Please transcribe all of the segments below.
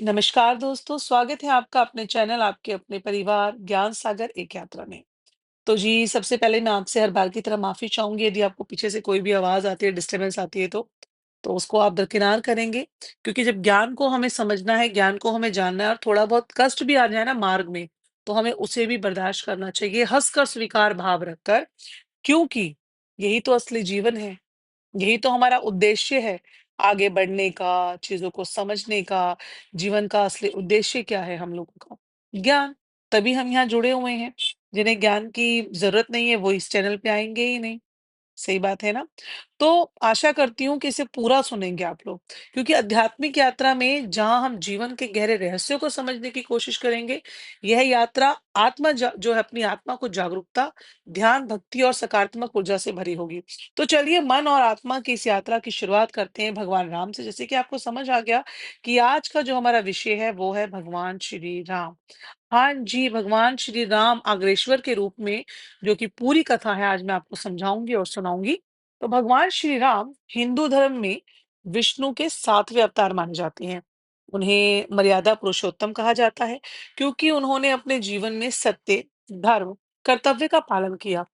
नमस्कार दोस्तों, स्वागत है आपका अपने चैनल आपके अपने परिवार ज्ञान सागर एक यात्रा में। तो जी, सबसे पहले मैं आपसे हर बार की तरह माफ़ी चाहूँगी यदि आपको पीछे से कोई भी आवाज़ आती है, डिस्टर्बेंस आती है तो उसको आप दरकिनार करेंगे। क्योंकि जब ज्ञान को हमें समझना है, ज्ञान को हमें जानना है और थोड़ा बहुत कष्ट भी आ जाए ना मार्ग में, तो हमें उसे भी बर्दाश्त करना चाहिए, हँसकर स्वीकार भाव रखकर, क्योंकि यही तो असली जीवन है। यही तो हमारा उद्देश्य है, आगे बढ़ने का, चीज़ों को समझने का, जीवन का असली उद्देश्य क्या है हम लोगों का? ज्ञान, तभी हम यहाँ जुड़े हुए हैं। जिन्हें ज्ञान की ज़रूरत नहीं है, वो इस चैनल पे आएँगे ही नहीं। सही बात है ना? तो आशा करती हूँ कि इसे पूरा सुनेंगे आप लोग, क्योंकि आध्यात्मिक यात्रा में जहाँ हम जीवन के गहरे रहस्यों को समझने की कोशिश करेंगे, यह यात्रा जो है अपनी आत्मा को जागरूकता, ध्यान, भक्ति और सकारात्मक ऊर्जा से भरी होगी। तो चलिए मन और आत्मा की इस यात्रा की शुरुआत करते हैं भगवान राम से। जैसे कि आपको समझ आ गया कि आज का जो हमारा विषय है वो है भगवान श्री राम। हाँ जी, भगवान श्री राम अग्रेश्वर के रूप में जो कि पूरी कथा है आज मैं आपको समझाऊँगी और सुनाऊँगी। तो भगवान श्री राम हिंदू धर्म में विष्णु के 7वें अवतार माने जाते हैं। उन्हें मर्यादा पुरुषोत्तम कहा जाता है क्योंकि उन्होंने अपने जीवन में सत्य, धर्म, कर्तव्य का पालन किया।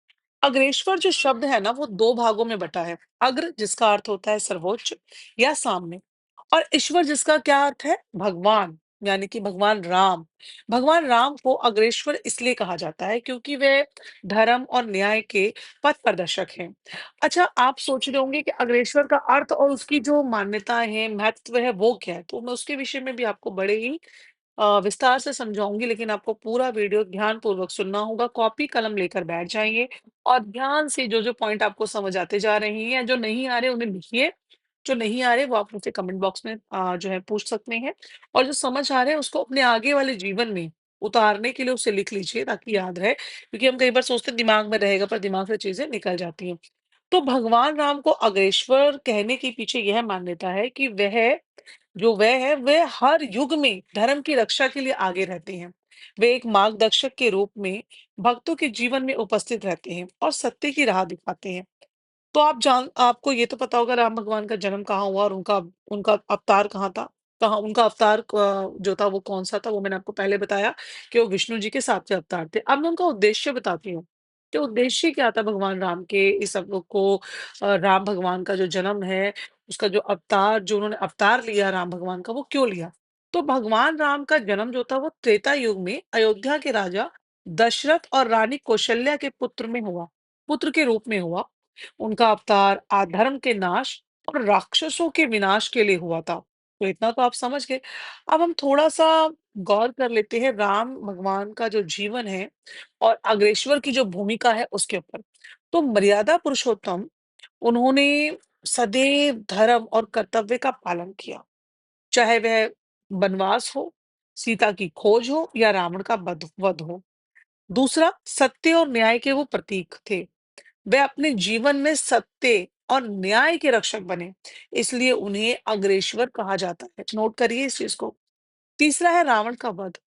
अग्रेश्वर जो शब्द है ना वो 2 भागों में बँटा है। अग्र जिसका अर्थ होता है सर्वोच्च या सामने और ईश्वर जिसका क्या अर्थ है? भगवान, यानी कि भगवान राम। भगवान राम को अग्रेश्वर इसलिए कहा जाता है क्योंकि वे धर्म और न्याय के पथ प्रदर्शक हैं। अच्छा, आप सोच रहे होंगे कि अग्रेश्वर का अर्थ और उसकी जो मान्यताएँ हैं, महत्व है वो क्या है? तो मैं उसके विषय में भी आपको बड़े ही विस्तार से समझाऊँगी, लेकिन आपको पूरा वीडियो ध्यानपूर्वक सुनना होगा। कॉपी कलम लेकर बैठ जाइए और ध्यान से जो-जो पॉइंट आपको समझ आते जा रहे हैं, जो नहीं आ रहे उन्हें लिखिए। जो नहीं आ रहे वो आप मुझसे कमेंट बॉक्स में जो है पूछ सकते हैं और जो समझ आ रहे हैं उसको अपने आगे वाले जीवन में उतारने के लिए उसे लिख लीजिए ताकि याद रहे, क्योंकि हम कई बार सोचते हैं दिमाग में रहेगा पर दिमाग से चीजें निकल जाती हैं। तो भगवान राम को अग्रेश्वर कहने के पीछे यह मान्यता है कि वह है वह हर युग में धर्म की रक्षा के लिए आगे रहते हैं। वे एक मार्गदर्शक के रूप में भक्तों के जीवन में उपस्थित रहते हैं और सत्य की राह दिखाते हैं। तो आपको ये तो पता होगा राम भगवान का जन्म कहाँ हुआ और उनका उनका अवतार कहाँ था? कहाँ उनका अवतार जो था वो कौन-सा था? वो मैंने आपको पहले बताया कि वो विष्णु जी के 7वें अवतार थे। अब मैं उनका उद्देश्य बताती हूँ, कि उद्देश्य क्या था भगवान राम के इस सब लोग को राम भगवान का जो जन्म है, उसका जो अवतार जो उन्होंने अवतार लिया राम भगवान का, वो क्यों लिया? तो भगवान राम का जन्म जो था वो त्रेता युग में अयोध्या के राजा दशरथ और रानी कौशल्या के पुत्र के रूप में हुआ। उनका अवतार अधर्म के नाश और राक्षसों के विनाश के लिए हुआ था। तो इतना तो आप समझ गए। अब हम थोड़ा-सा गौर कर लेते हैं राम भगवान का जो जीवन है और अग्रेश्वर की जो भूमिका है उसके ऊपर। तो मर्यादा पुरुषोत्तम उन्होंने सदैव धर्म और कर्तव्य का पालन किया। चाहे वह वनवास हो, सीता की खोज हो या रावण का वध हो। दूसरा, सत्य और न्याय के वो प्रतीक थे। वे अपने जीवन में सत्य और न्याय के रक्षक बने, इसलिए उन्हें अग्रेश्वर कहा जाता है। नोट करिए इस चीज को। तीसरा है रावण का वध।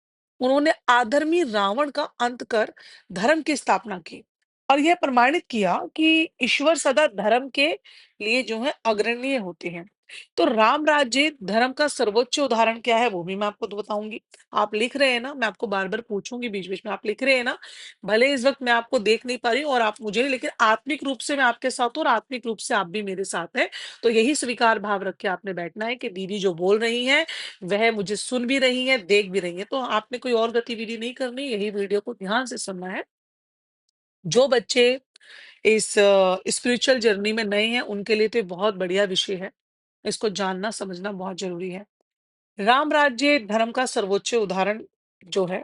उन्होंने अधर्मी रावण का अंत कर धर्म की स्थापना की और यह प्रमाणित किया कि ईश्वर सदा धर्म के लिए जो है अग्रणीय होते हैं। तो राम राज्य धर्म का सर्वोच्च उदाहरण क्या है वो भी मैं आपको तो बताऊंगी। आप लिख रहे हैं ना, मैं आपको बार बार पूछूंगी बीच बीच में, आप लिख रहे हैं ना? भले इस वक्त मैं आपको देख नहीं पा रही हूँ और आप मुझे नहीं, लेकिन आत्मिक रूप से मैं आपके साथ हूँ और आत्मिक रूप से आप भी मेरे साथ है। तो यही स्वीकार भाव रख के आपने बैठना है कि दीदी जो बोल रही है वह मुझे सुन भी रही है, देख भी रही है। तो आपने कोई और गतिविधि नहीं करनी, यही वीडियो को ध्यान से सुनना है। जो बच्चे इस स्पिरिचुअल जर्नी में नए हैं, उनके लिए तो ये बहुत बढ़िया विषय है। इसको जानना, समझना बहुत ज़रूरी है। राम राज्य धर्म का सर्वोच्च उदाहरण जो है,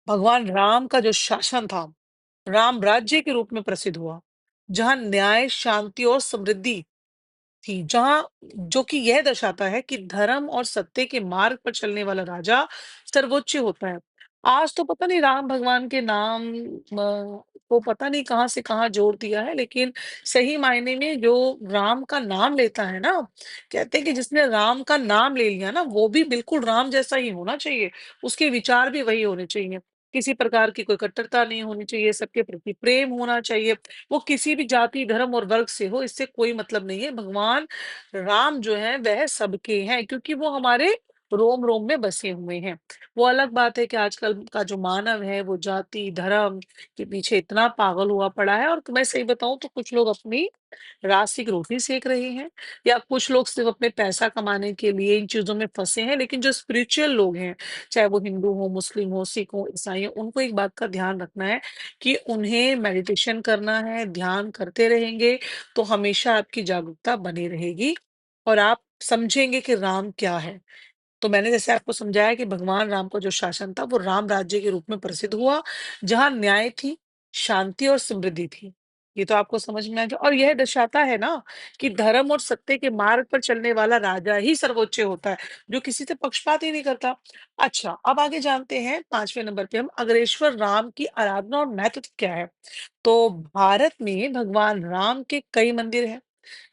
भगवान राम का जो शासन था, राम राज्य के रूप में प्रसिद्ध हुआ, जहाँ न्याय, शांति और समृद्धि थी, जहाँ जो कि यह दर्शाता है कि धर्म और सत्य के मार्ग पर चलने वाला राजा सर्वोच्च होता है। आज तो पता नहीं राम भगवान के नाम को पता नहीं कहाँ से कहाँ जोड़ दिया है, लेकिन सही मायने में जो राम का नाम लेता है ना, कहते हैं कि जिसने राम का नाम ले लिया ना, वो भी बिल्कुल राम जैसा ही होना चाहिए। उसके विचार भी वही होने चाहिए। किसी प्रकार की कोई कट्टरता नहीं होनी चाहिए, सबके प्रति प्रेम होना चाहिए। वो किसी भी जाति, धर्म और वर्ग से हो, इससे कोई मतलब नहीं है। भगवान राम जो है वह सबके हैं क्योंकि वो हमारे रोम-रोम में बसे हुए हैं। वो अलग बात है कि आजकल का जो मानव है वो जाति, धर्म के पीछे इतना पागल हुआ पड़ा है और मैं सही बताऊँ तो कुछ लोग अपनी रासिक रोटी सेक रहे हैं या कुछ लोग सिर्फ़ अपने पैसा कमाने के लिए इन चीज़ों में फँसे हैं। लेकिन जो स्पिरिचुअल लोग हैं, चाहे वो हिंदू हो, मुस्लिम हो, सिख हो, ईसाई हो, उनको एक बात का ध्यान रखना है कि उन्हें मेडिटेशन करना है, ध्यान करते रहेंगे, तो हमेशा आपकी जागरूकता बनी रहेगी और आप समझेंगे कि राम क्या है। तो मैंने जैसे आपको समझाया कि भगवान राम का जो शासन था वो राम राज्य के रूप में प्रसिद्ध हुआ, जहाँ न्याय थी, शांति और समृद्धि थी। ये तो आपको समझ में आ गया और यह दर्शाता है ना कि धर्म और सत्य के मार्ग पर चलने वाला राजा ही सर्वोच्च होता है, जो किसी से पक्षपात ही नहीं करता। अच्छा, अब आगे जानते हैं 5वें नंबर पे हम अग्रेश्वर राम की आराधना और महत्व क्या है। तो भारत में भगवान राम के कई मंदिर हैं।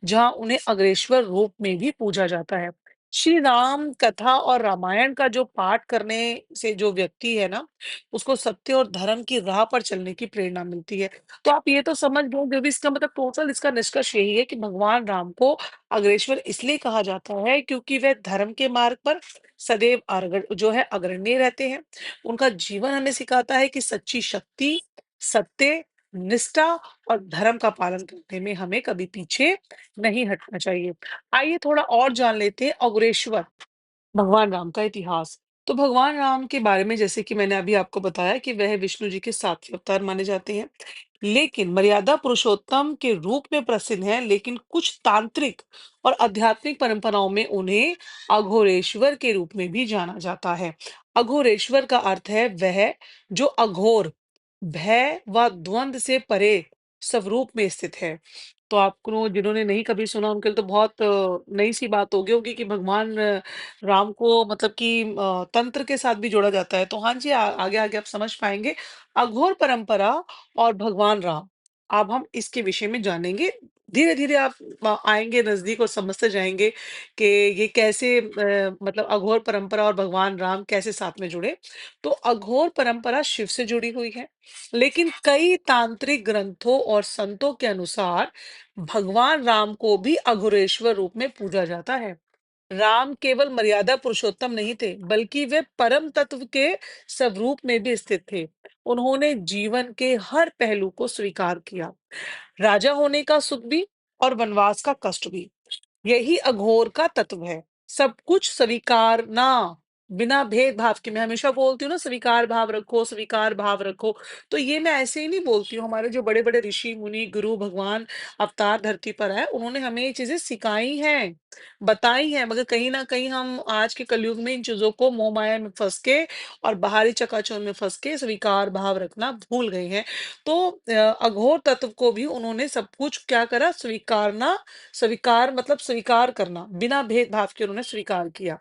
जहाँ उन्हें अग्रेश्वर रूप में भी पूजा जाता है। श्री राम कथा और रामायण का जो पाठ करने से जो व्यक्ति है ना, उसको सत्य और धर्म की राह पर चलने की प्रेरणा मिलती है। तो आप ये तो समझ लो जो भी इसका मतलब टोटल इसका निष्कर्ष यही है कि भगवान राम को अग्रेश्वर इसलिए कहा जाता है क्योंकि वह धर्म के मार्ग पर सदैव जो है अग्रणी रहते हैं। उनका जीवन हमें सिखाता है कि सच्ची शक्ति, सत्य, निष्ठा और धर्म का पालन करने में हमें कभी पीछे नहीं हटना चाहिए। आइए थोड़ा और जान लेते हैं अग्रेश्वर भगवान राम का इतिहास। तो भगवान राम के बारे में जैसे कि मैंने अभी आपको बताया कि वह विष्णु जी के 7वें अवतार माने जाते हैं। लेकिन मर्यादा पुरुषोत्तम के रूप में प्रसिद्ध हैं, लेकिन कुछ तांत्रिक और आध्यात्मिक परंपराओं में उन्हें अघोरेश्वर के रूप में भी जाना जाता है। अघोरेश्वर का अर्थ है वह जो अघोर, भय व द्वंद से परे स्वरूप में स्थित है। तो आपको जिन्होंने नहीं कभी सुना उनके लिए तो बहुत नई सी बात हो गई होगी कि भगवान राम को मतलब कि तंत्र के साथ भी जोड़ा जाता है। तो हाँ जी, आगे आगे आप समझ पाएंगे। अघोर परंपरा और भगवान राम, अब हम इसके विषय में जानेंगे। धीरे धीरे आप आएंगे नजदीक और समझते जाएंगे कि ये कैसे मतलब अघोर परंपरा और भगवान राम कैसे साथ में जुड़े। तो अघोर परंपरा शिव से जुड़ी हुई है, लेकिन कई तांत्रिक ग्रंथों और संतों के अनुसार भगवान राम को भी अघोरेश्वर रूप में पूजा जाता है। राम केवल मर्यादा पुरुषोत्तम नहीं थे, बल्कि वे परम तत्व के स्वरूप में भी स्थित थे। उन्होंने जीवन के हर पहलू को स्वीकार किया, राजा होने का सुख भी और वनवास का कष्ट भी। यही अघोर का तत्व है। सब कुछ स्वीकारना, बिना भेदभाव के। मैं हमेशा बोलती हूँ ना, स्वीकार भाव रखो, स्वीकार भाव रखो। तो ये मैं ऐसे ही नहीं बोलती हूँ। हमारे जो बड़े-बड़े ऋषि, मुनि, गुरु, भगवान अवतार धरती पर आए, उन्होंने हमें ये चीज़ें सिखाई हैं, बताई हैं। मगर कहीं न कहीं हम आज के कलयुग में इन चीज़ों को मोह-माया में फँस के और बाहरी चकाचौंध में फँस के स्वीकार भाव रखना भूल गए हैं। तो अघोर तत्व को भी उन्होंने सब कुछ क्या करा? स्वीकार मतलब स्वीकार करना, बिना भेदभाव के उन्होंने स्वीकार किया।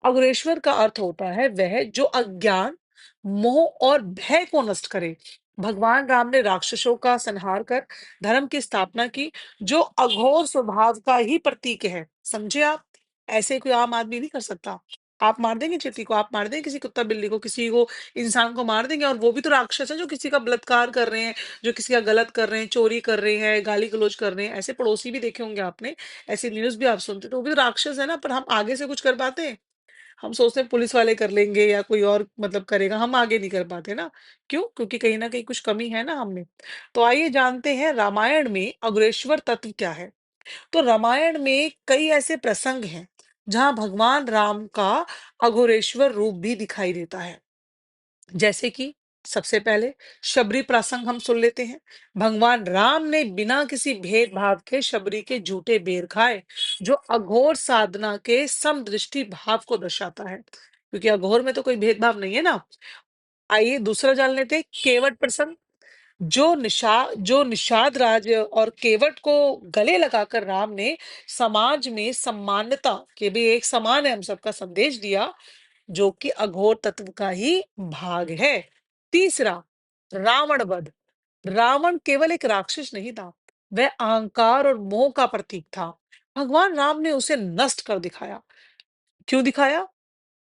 अग्रेश्वर का अर्थ होता है वह जो अज्ञान, मोह और भय को नष्ट करे। भगवान राम ने राक्षसों का संहार कर धर्म की स्थापना की, जो अघोर स्वभाव का ही प्रतीक है। समझे आप? ऐसे कोई आम आदमी नहीं कर सकता। आप मार देंगे चींटी को, आप मार देंगे किसी कुत्ता बिल्ली को, किसी को, इंसान को मार देंगे और वो भी तो राक्षस है जो किसी का बलात्कार कर रहे हैं, जो किसी का गलत कर रहे हैं, चोरी कर रहे हैं, गाली-गलौज कर रहे हैं। ऐसे पड़ोसी भी देखे होंगे आपने, ऐसी न्यूज़ भी आप सुनते तो वो भी तो राक्षस है ना, पर हम आगे से कुछ कर पाते हैं? हम सोचते हैं पुलिस वाले कर लेंगे या कोई और मतलब करेगा, हम आगे नहीं कर पाते ना। क्यों? क्योंकि कहीं न कहीं कुछ कमी है ना हम में। तो आइए जानते हैं रामायण में अग्रेश्वर तत्व क्या है? तो रामायण में कई ऐसे प्रसंग हैं, जहाँ भगवान राम का अघोरेश्वर रूप भी दिखाई देता है। जैसे कि सबसे पहले शबरी प्रसंग हम सुन लेते हैं। भगवान राम ने बिना किसी भेदभाव के शबरी के झूठे बेर खाए, जो अघोर साधना के समदृष्टि भाव को दर्शाता है। क्योंकि अघोर में तो कोई भेदभाव नहीं है ना। आइए दूसरा जान लेते हैं केवट प्रसंग। जो निषाद राज और केवट को गले लगाकर राम ने समाज में सम्मानता के भी एक समान है हम सबका संदेश दिया, जो कि अघोर तत्व का ही भाग है। तीसरा, रावण वध। रावण केवल एक राक्षस नहीं था, वह अहंकार और मोह का प्रतीक था। भगवान राम ने उसे नष्ट कर दिखाया। क्यों दिखाया?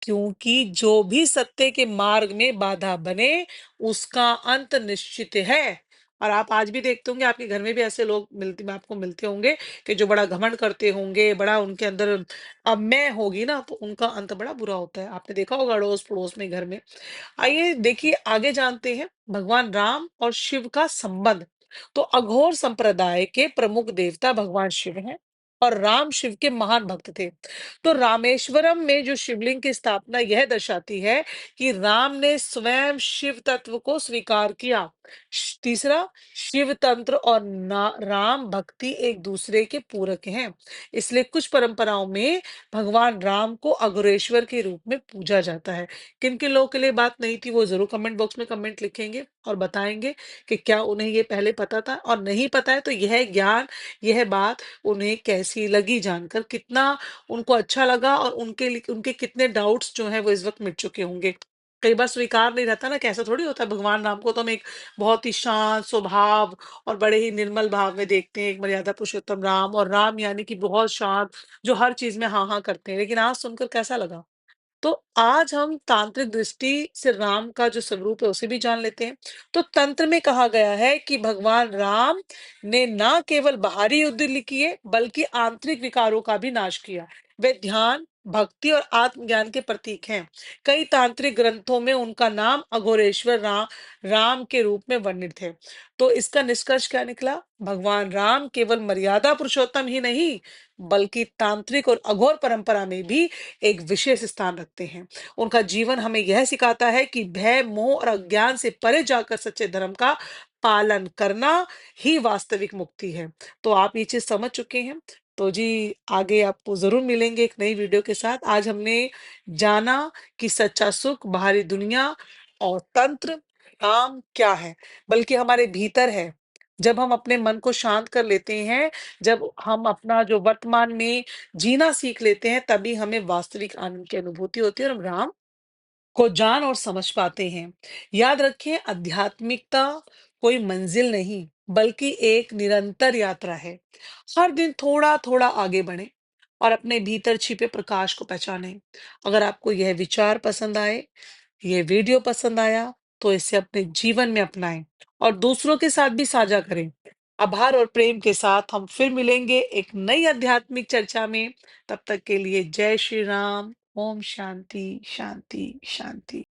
क्योंकि जो भी सत्य के मार्ग में बाधा बने, उसका अंत निश्चित है। और आप आज भी देखते होंगे आपके घर में भी ऐसे लोग मिलते आपको मिलते होंगे कि जो बड़ा घमंड करते होंगे, बड़ा उनके अंदर अब मैं होगी ना तो उनका अंत बड़ा बुरा होता है। आपने देखा होगा अड़ोस-पड़ोस में घर में। आइए देखिए आगे जानते हैं भगवान राम और शिव का संबंध। तो अघोर संप्रदाय के प्रमुख देवता भगवान शिव हैं और राम शिव के महान भक्त थे। तो रामेश्वरम में जो शिवलिंग की स्थापना यह दर्शाती है कि राम ने स्वयं शिव तत्व को स्वीकार किया। तीसरा, शिव तंत्र और राम भक्ति एक दूसरे के पूरक हैं। इसलिए कुछ परंपराओं में भगवान राम को अघोरेश्वर के रूप में पूजा जाता है। किन किन लोगों के लिए बात नहीं थी वो जरूर कमेंट बॉक्स में कमेंट लिखेंगे और बताएंगे कि क्या उन्हें ये पहले पता था, और नहीं पता है तो यह ज्ञान, यह बात उन्हें कैसी लगी जानकर, कितना उनको अच्छा लगा और उनके कितने डाउट्स जो है वो इस वक्त मिट चुके होंगे। कई बार स्वीकार नहीं रहता ना, कैसा थोड़ी होता है, भगवान राम को तो हम एक बहुत ही शांत स्वभाव और बड़े ही निर्मल भाव में देखते हैं, एक मर्यादा पुरुषोत्तम राम, और राम यानी कि बहुत शांत, जो हर चीज में हाँ हाँ करते हैं। लेकिन आज सुनकर कैसा लगा? तो आज हम तांत्रिक दृष्टि से राम का जो स्वरूप है उसे भी जान लेते हैं। तो तंत्र में कहा गया है कि भगवान राम ने ना केवल बाहरी युद्ध किए बल्कि आंतरिक विकारों का भी नाश किया। वे ध्यान, भक्ति और आत्मज्ञान के प्रतीक हैं। कई तांत्रिक ग्रंथों में उनका नाम अघोरेश्वर राम के रूप में वर्णित है। तो इसका निष्कर्ष क्या निकला? भगवान राम केवल मर्यादा पुरुषोत्तम ही नहीं बल्कि तांत्रिक और अघोर परंपरा में भी एक विशेष स्थान रखते हैं। उनका जीवन हमें यह सिखाता है कि भय, मोह और अज्ञान से परे जाकर सच्चे धर्म का पालन करना ही वास्तविक मुक्ति है। तो आप ये चीज़ समझ चुके हैं। तो जी, आगे आपको ज़रूर मिलेंगे एक नई वीडियो के साथ। आज हमने जाना कि सच्चा सुख बाहरी दुनिया और तंत्र राम क्या है, बल्कि हमारे भीतर है। जब हम अपने मन को शांत कर लेते हैं, जब हम अपना जो वर्तमान में जीना सीख लेते हैं, तभी हमें वास्तविक आनंद की अनुभूति होती है और हम राम को जान और समझ पाते हैं। याद रखें, आध्यात्मिकता कोई मंजिल नहीं, बल्कि एक निरंतर यात्रा है। हर दिन थोड़ा-थोड़ा आगे बढ़ें और अपने भीतर छिपे प्रकाश को पहचानें। अगर आपको यह विचार पसंद आए, ये वीडियो पसंद आया, तो इसे अपने जीवन में अपनाएं और दूसरों के साथ भी साझा करें। आभार और प्रेम के साथ हम फिर मिलेंगे एक नई आध्यात्मिक चर्चा में। तब तक के लिए जय श्री राम। ओम शांति, शांति, शांति।